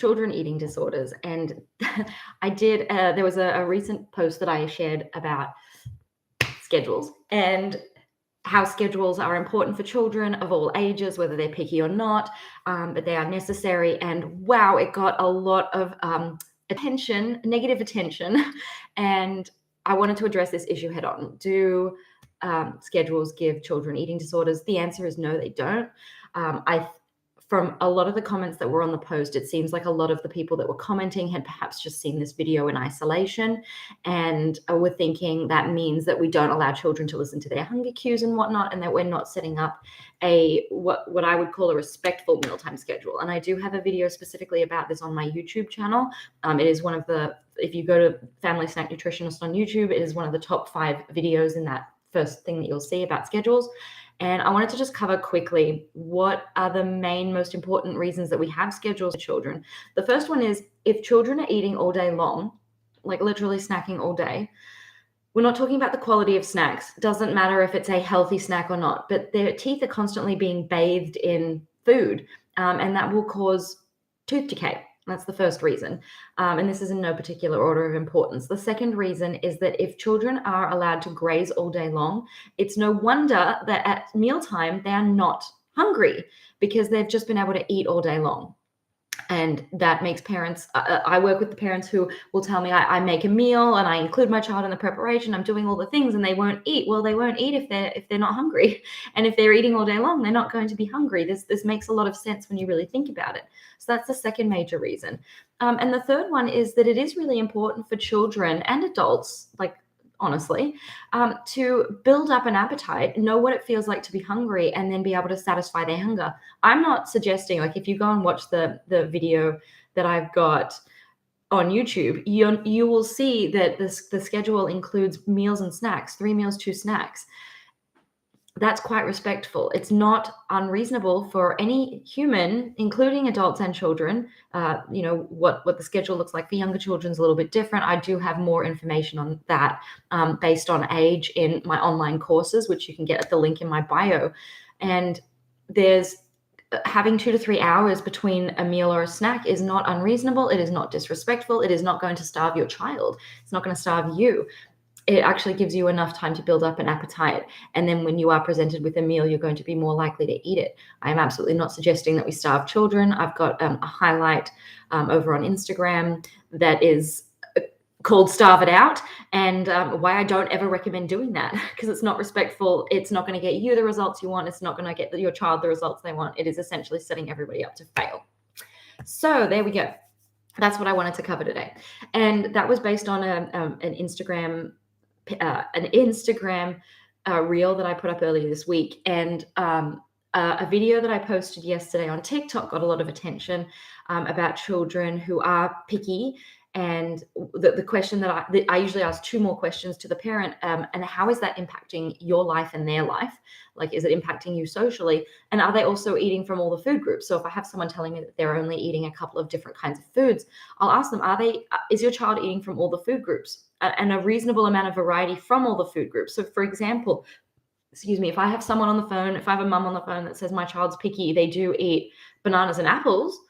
children eating disorders. And there was a recent post that I shared about schedules and how schedules are important for children of all ages, whether they're picky or not, but they are necessary. And wow, it got a lot of negative attention. And I wanted to address this issue head on. Do schedules give children eating disorders? The answer is no, they don't. From a lot of the comments that were on the post, it seems like a lot of the people that were commenting had perhaps just seen this video in isolation and were thinking that means that we don't allow children to listen to their hunger cues and whatnot, and that we're not setting up what I would call a respectful mealtime schedule. And I do have a video specifically about this on my YouTube channel. It is one of if you go to Family Snack Nutritionist on YouTube, it is one of the top 5 videos in that first thing that you'll see about schedules. And I wanted to just cover quickly what are the main, most important reasons that we have schedules for children. The first one is if children are eating all day long, like literally snacking all day, we're not talking about the quality of snacks. Doesn't matter if it's a healthy snack or not, but their teeth are constantly being bathed in food, and that will cause tooth decay. That's the first reason. And this is in no particular order of importance. The second reason is that if children are allowed to graze all day long, it's no wonder that at mealtime, they are not hungry because they've just been able to eat all day long. And that makes parents, I work with the parents who will tell me I make a meal and I include my child in the preparation. I'm doing all the things and they won't eat. Well, they won't eat if they're not hungry. And if they're eating all day long, they're not going to be hungry. This makes a lot of sense when you really think about it. So that's the second major reason. And the third one is that it is really important for children and adults, like honestly, to build up an appetite, know what it feels like to be hungry, and then be able to satisfy their hunger. I'm not suggesting, like, if you go and watch the video that I've got on YouTube, you will see that the schedule includes meals and snacks, 3 meals, 2 snacks. That's quite respectful. It's not unreasonable for any human, including adults and children. What the schedule looks like for younger children is a little bit different. I do have more information on that based on age in my online courses, which you can get at the link in my bio. And there's having 2 to 3 hours between a meal or a snack is not unreasonable. It is not disrespectful. It is not going to starve your child. It's not going to starve you. It actually gives you enough time to build up an appetite. And then when you are presented with a meal, you're going to be more likely to eat it. I am absolutely not suggesting that we starve children. I've got a highlight over on Instagram that is called Starve It Out, and why I don't ever recommend doing that, because it's not respectful. It's not going to get you the results you want. It's not going to get your child the results they want. It is essentially setting everybody up to fail. So there we go. That's what I wanted to cover today. And that was based on an Instagram reel that I put up earlier this week, and a video that I posted yesterday on TikTok got a lot of attention about children who are picky. And the question that I usually ask 2 more questions to the parent, and how is that impacting your life and their life? Like, is it impacting you socially? And are they also eating from all the food groups? So if I have someone telling me that they're only eating a couple of different kinds of foods, I'll ask them, is your child eating from all the food groups and a reasonable amount of variety from all the food groups? So for example, if I have someone on the phone, if I have a mum on the phone that says my child's picky, they do eat bananas and apples,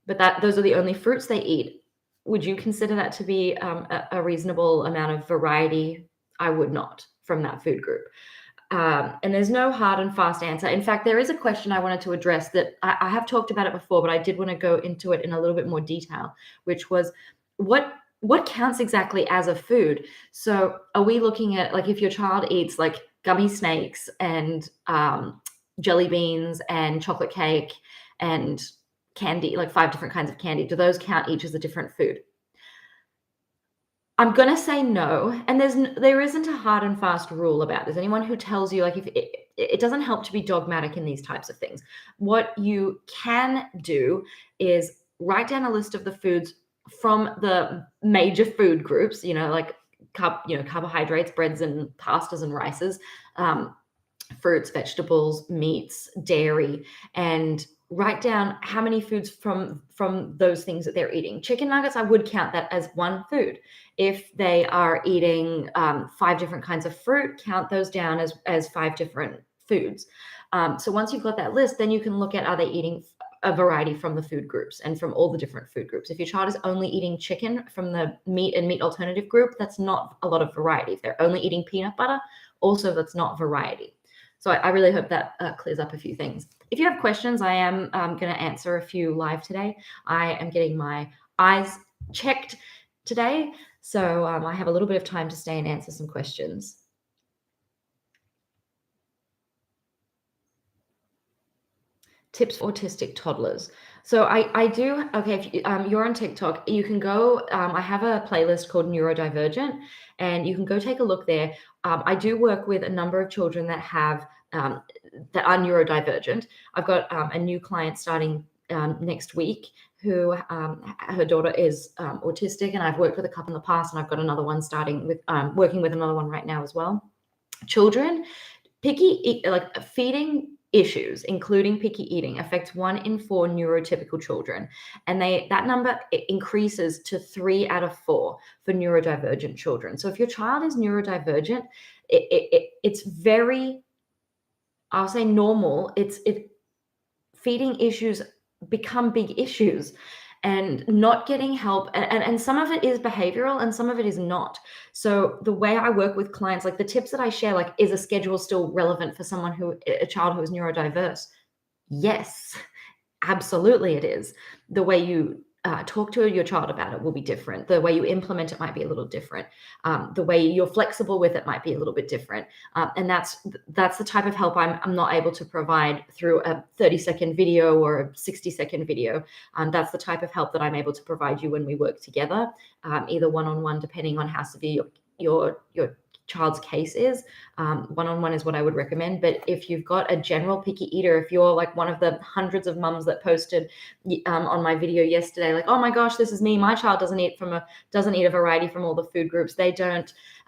but those are the only fruits they eat. Would you consider that to be a reasonable amount of variety? I would not, from that food group. And there's no hard and fast answer. In fact, there is a question I wanted to address that I have talked about it before, but I did want to go into it in a little bit more detail, which was what counts exactly as a food? So are we looking at, like, if your child eats like gummy snakes and jelly beans and chocolate cake and candy, like 5 different kinds of candy, do those count each as a different food? I'm going to say no. And there isn't a hard and fast rule about this. Anyone who tells you, like, if it doesn't help to be dogmatic in these types of things. What you can do is write down a list of the foods from the major food groups, like carbohydrates, breads and pastas and rices, fruits, vegetables, meats, dairy, and write down how many foods from those things that they're eating. Chicken nuggets, I would count that as one food. If they are eating 5 different kinds of fruit, count those down as 5 different foods. So once you've got that list, then you can look at, are they eating a variety from the food groups and from all the different food groups. If your child is only eating chicken from the meat and meat alternative group, that's not a lot of variety. If they're only eating peanut butter, also that's not variety. So I really hope that clears up a few things. If you have questions, I am going to answer a few live today. I am getting my eyes checked today, so I have a little bit of time to stay and answer some questions. Tips for autistic toddlers. So I do, okay, if you're on TikTok, you can go, I have a playlist called Neurodivergent, and you can go take a look there. I do work with a number of children that have, that are neurodivergent. I've got a new client starting next week who her daughter is autistic, and I've worked with a couple in the past, and I've got another one starting with, working with another one right now as well. Children, like feeding issues, including picky eating, affects 1 in 4 neurotypical children, and that number increases to 3 out of 4 for neurodivergent children. So if your child is neurodivergent, it's very, I'll say, normal. Feeding issues become big issues, and not getting help, and some of it is behavioral and some of it is not. So the way I work with clients, like the tips that I share, like, is a schedule still relevant for a child who is neurodiverse? Yes, absolutely it is. The way you talk to your child about it will be different. The way you implement it might be a little different. The way you're flexible with it might be a little bit different. And that's the type of help I'm not able to provide through a 30-second video or a 60-second video. That's the type of help that I'm able to provide you when we work together, either one-on-one, depending on how severe your child's case is. One-on-one is what I would recommend. But if you've got a general picky eater, if you're like one of the hundreds of mums that posted on my video yesterday, like, oh my gosh, this is me, my child doesn't eat a variety from all the food groups, they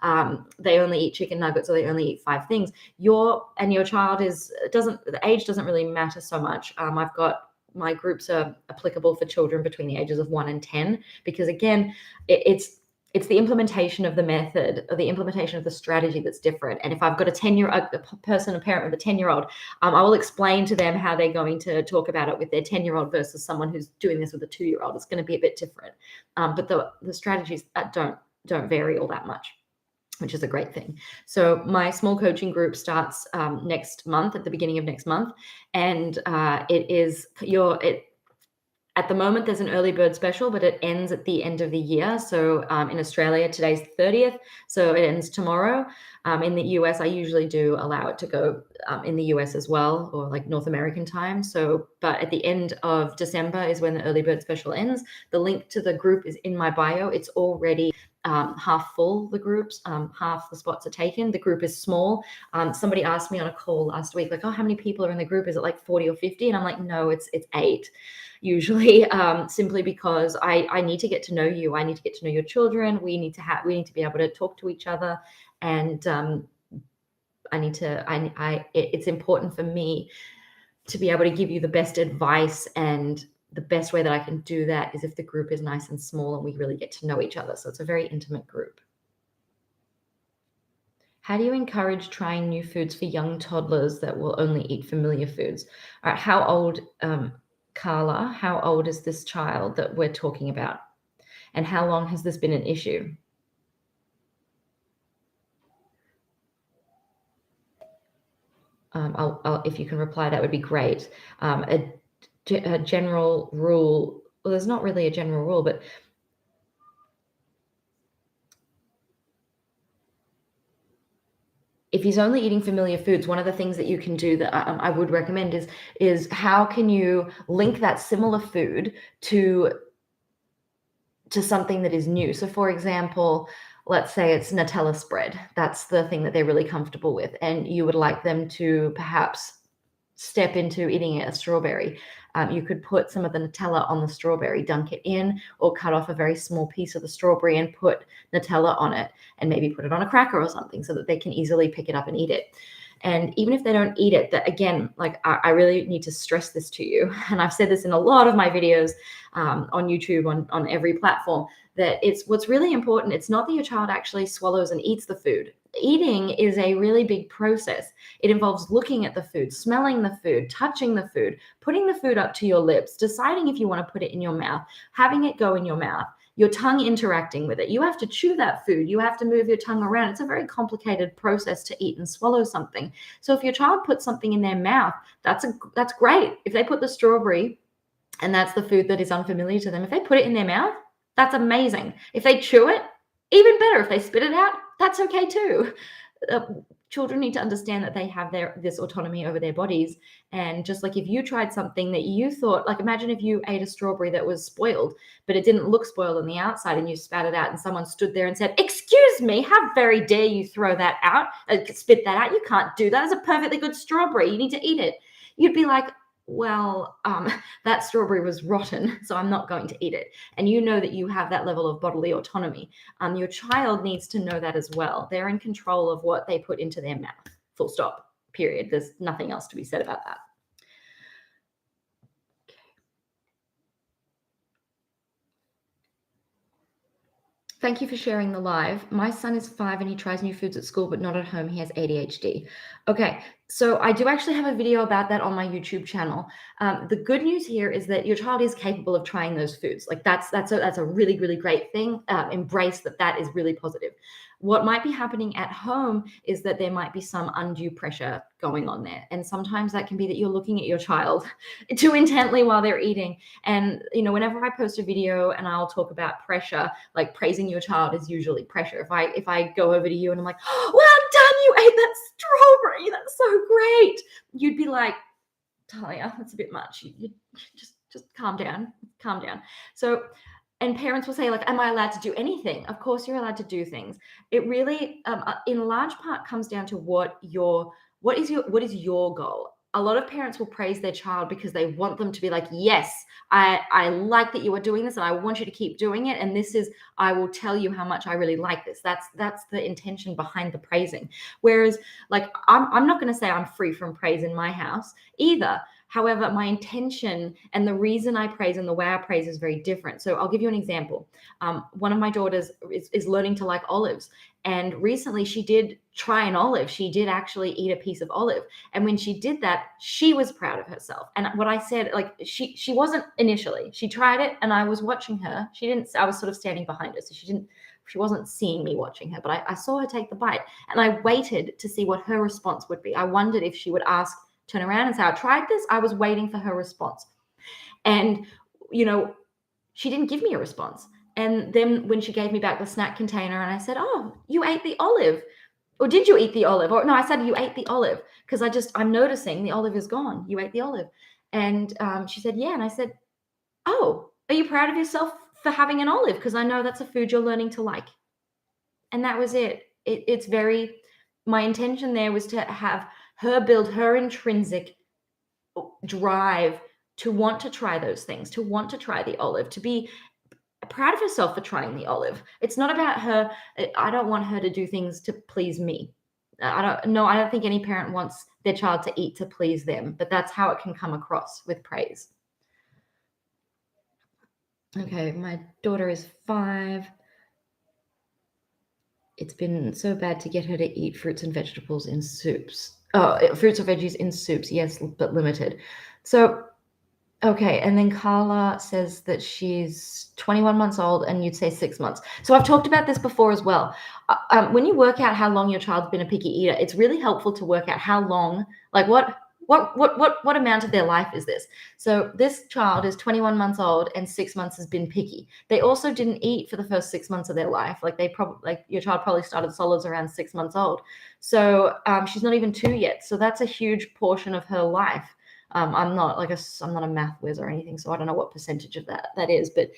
only eat chicken nuggets, or they only eat 5 things, your child the age doesn't really matter so much. I've got, my groups are applicable for children between the ages of 1 and 10, because again, it's the implementation of the method, or the implementation of the strategy, that's different. And if I've got a parent with a 10-year-old, I will explain to them how they're going to talk about it with their 10-year-old versus someone who's doing this with a 2-year-old. It's going to be a bit different. But the strategies don't vary all that much, which is a great thing. So my small coaching group starts next month, at the beginning of next month. And at the moment, there's an early bird special, but it ends at the end of the year. So in Australia, today's 30th, so it ends tomorrow. In the US, I usually do allow it to go in the US as well, or like North American time. So, but at the end of December is when the early bird special ends. The link to the group is in my bio. It's already half full, the groups, half the spots are taken. The group is small. Somebody asked me on a call last week, like, oh, how many people are in the group? Is it like 40 or 50? And I'm like, no, it's 8 usually, simply because I need to get to know you. I need to get to know your children. We need to be able to talk to each other. And it's important for me to be able to give you the best advice, and the best way that I can do that is if the group is nice and small and we really get to know each other. So it's a very intimate group. How do you encourage trying new foods for young toddlers that will only eat familiar foods? All right, how old, Carla, how old is this child that we're talking about? And how long has this been an issue? If you can reply, that would be great. A general rule, well, there's not really a general rule, but if he's only eating familiar foods, one of the things that you can do that I would recommend is how can you link that similar food to something that is new. So for example, let's say it's Nutella spread. That's the thing that they're really comfortable with, and you would like them to perhaps step into eating a strawberry. You could put some of the Nutella on the strawberry, dunk it in, or cut off a very small piece of the strawberry and put Nutella on it, and maybe put it on a cracker or something so that they can easily pick it up and eat it. And even if they don't eat it, that again, like I really need to stress this to you. And I've said this in a lot of my videos on YouTube, on every platform, that what's really important. It's not that your child actually swallows and eats the food. eating is a really big process. It involves looking at the food, smelling the food, touching the food, putting the food up to your lips, deciding if you want to put it in your mouth, having it go in your mouth, your tongue interacting with it. You have to chew that food. You have to move your tongue around. It's a very complicated process to eat and swallow something. So if your child puts something in their mouth, that's great. If they put the strawberry and that's the food that is unfamiliar to them, if they put it in their mouth, that's amazing. If they chew it, even better. If they spit it out, that's okay too. Children need to understand that they have this autonomy over their bodies. And just like if you tried something that you thought, like imagine if you ate a strawberry that was spoiled, but it didn't look spoiled on the outside, and you spat it out and someone stood there and said, "Excuse me, how very dare you throw that out, spit that out? You can't do that. It's a perfectly good strawberry. You need to eat it." You'd be like, well, that strawberry was rotten, so I'm not going to eat it. And you know that you have that level of bodily autonomy. Your child needs to know that as well. They're in control of what they put into their mouth. Full stop. Period. There's nothing else to be said about that. Thank you for sharing the live. My son is 5 and he tries new foods at school, but not at home. He has ADHD. Okay, so I do actually have a video about that on my YouTube channel. The good news here is that your child is capable of trying those foods. Like that's a really, really great thing. Embrace that is really positive. What might be happening at home is that there might be some undue pressure going on there. And sometimes that can be that you're looking at your child too intently while they're eating. And, whenever I post a video and I'll talk about pressure, like praising your child is usually pressure. If I go over to you and I'm like, "Oh, well done, you ate that strawberry. That's so great." You'd be like, "Talia, that's a bit much. You just calm down. Calm down." So, and parents will say, like, "Am I allowed to do anything?" Of course you're allowed to do things. It really, in large part, comes down to what is your goal. A lot of parents will praise their child because they want them to be like, "Yes, I like that you are doing this, and I want you to keep doing it. And I will tell you how much I really like this." That's the intention behind the praising. Whereas, like, I'm not going to say I'm free from praise in my house either. However, my intention and the reason I praise and the way I praise is very different. So I'll give you an example. One of my daughters is learning to like olives. And recently she did try an olive. She did actually eat a piece of olive. And when she did that, she was proud of herself. And what I said, like she wasn't initially. She tried it and I was watching her. I was sort of standing behind her. So she wasn't seeing me watching her, but I saw her take the bite. And I waited to see what her response would be. I wondered if she would turn around and say, "I tried this." I was waiting for her response. And, she didn't give me a response. And then when she gave me back the snack container and I said, "Oh, you ate the olive." Or, "Did you eat the olive?" Or, no, I said, "You ate the olive." Because I'm noticing the olive is gone. You ate the olive. And she said, "Yeah." And I said, "Oh, are you proud of yourself for having an olive? Because I know that's a food you're learning to like." And that was it. My intention there was to have her build her intrinsic drive to want to try those things, to want to try the olive, to be proud of herself for trying the olive. It's not about her. I don't want her to do things to please me. I don't think any parent wants their child to eat to please them, but that's how it can come across with praise. Okay, my daughter is 5. It's been so bad to get her to eat fruits and vegetables in soups. Oh, fruits or veggies in soups, yes, but limited. So, okay, and then Carla says that she's 21 months old, and you'd say 6 months. So I've talked about this before as well. When you work out how long your child's been a picky eater, it's really helpful to work out how long, like what amount of their life is this? So this child is 21 months old and 6 months has been picky. They also didn't eat for the first 6 months of their life. Your child probably started solids around 6 months old. So she's not even 2 yet. So that's a huge portion of her life. I'm not a math whiz or anything, so I don't know what percentage of that is. But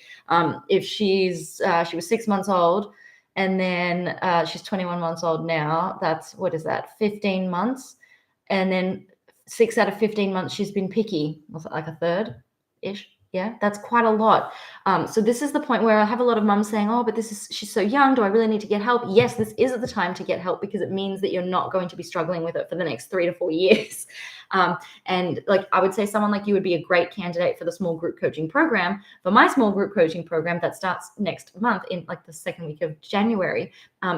if she was 6 months old, and then she's 21 months old now, what is that? 15 months, and then 6 out of 15 months she's been picky. Was it like a third ish? Yeah, that's quite a lot. So this is the point where I have a lot of mums saying, "Oh, but she's so young. Do I really need to get help?" Yes, this is the time to get help, because it means that you're not going to be struggling with it for the next 3 to 4 years. And like I would say, someone like you would be a great candidate for the small group coaching program. For my small group coaching program that starts next month in like the second week of January,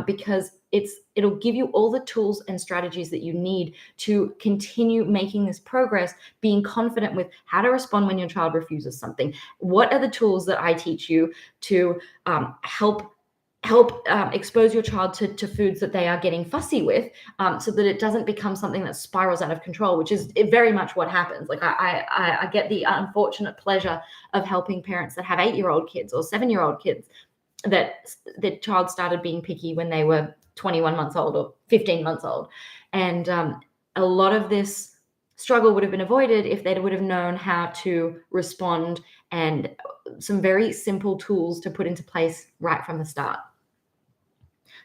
because it'll give you all the tools and strategies that you need to continue making this progress, being confident with how to respond when your child refuses something. What are the tools that I teach you to help expose your child to foods that they are getting fussy with, so that it doesn't become something that spirals out of control, which is very much what happens. Like I get the unfortunate pleasure of helping parents that have 8-year-old kids or 7-year-old kids that the child started being picky when they were 21 months old or 15 months old. And a lot of this struggle would have been avoided if they would have known how to respond, and some very simple tools to put into place right from the start.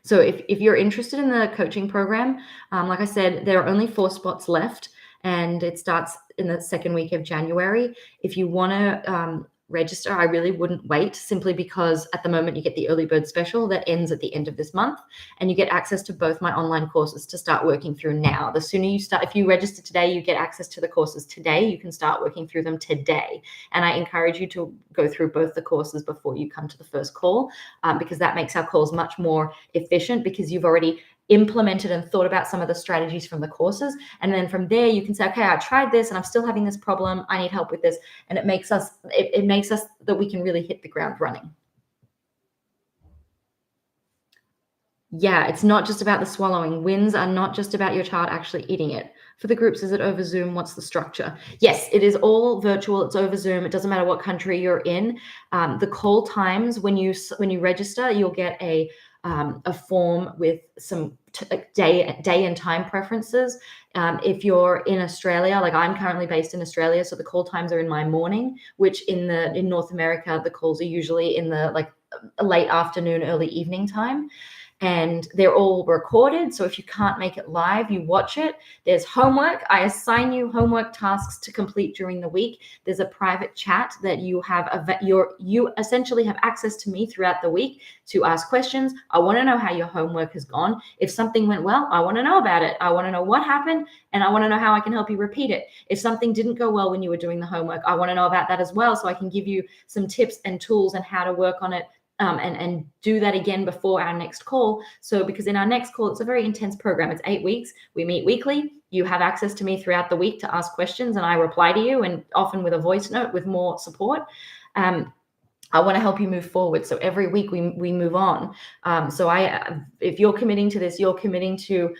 So if you're interested in the coaching program, like I said, there are only 4 spots left, and it starts in the second week of January. If you want to register, I really wouldn't wait, simply because at the moment you get the early bird special that ends at the end of this month, and you get access to both my online courses to start working through now. The sooner you start, if you register today, you get access to the courses today. You can start working through them today. And I encourage you to go through both the courses before you come to the first call, because that makes our calls much more efficient, because you've already implemented and thought about some of the strategies from the courses. And then from there, you can say, okay, I tried this and I'm still having this problem. I need help with this. And it makes us that we can really hit the ground running. Yeah, it's not just about the swallowing. Wins are not just about your child actually eating it. For the groups, is it over Zoom? What's the structure? Yes, it is all virtual. It's over Zoom. It doesn't matter what country you're in. The call times, when you register, you'll get a form with some day and time preferences. If you're in Australia, like I'm currently based in Australia, so the call times are in my morning, which in North America, the calls are usually in the like late afternoon, early evening time. And they're all recorded. So if you can't make it live, you watch it. There's homework. I assign you homework tasks to complete during the week. There's a private chat that you have. You essentially have access to me throughout the week to ask questions. I want to know how your homework has gone. If something went well, I want to know about it. I want to know what happened, and I want to know how I can help you repeat it. If something didn't go well when you were doing the homework, I want to know about that as well, so I can give you some tips and tools and how to work on it. And do that again before our next call. So because in our next call, it's a very intense program. It's 8 weeks. We meet weekly. You have access to me throughout the week to ask questions, and I reply to you, and often with a voice note with more support. I want to help you move forward. So every week we move on. If you're committing to this, you're committing to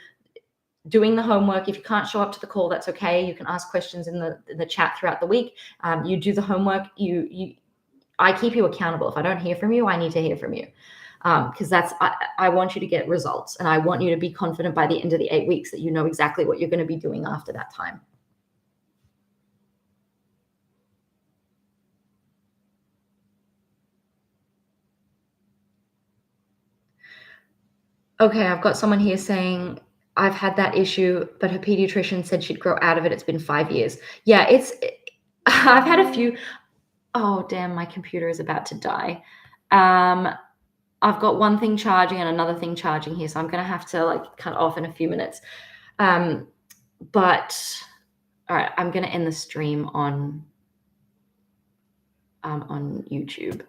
doing the homework. If you can't show up to the call, that's okay. You can ask questions in the chat throughout the week. You do the homework. I keep you accountable. If I don't hear from you, I need to hear from you, because I want you to get results, and I want you to be confident by the end of the 8 weeks that you know exactly what you're going to be doing after that time. Okay, I've got someone here saying, I've had that issue, but her pediatrician said she'd grow out of it. It's been 5 years. Yeah, I've had a few. Oh, damn, my computer is about to die. I've got one thing charging and another thing charging here, so I'm going to have to cut off in a few minutes. But all right, I'm going to end the stream on YouTube.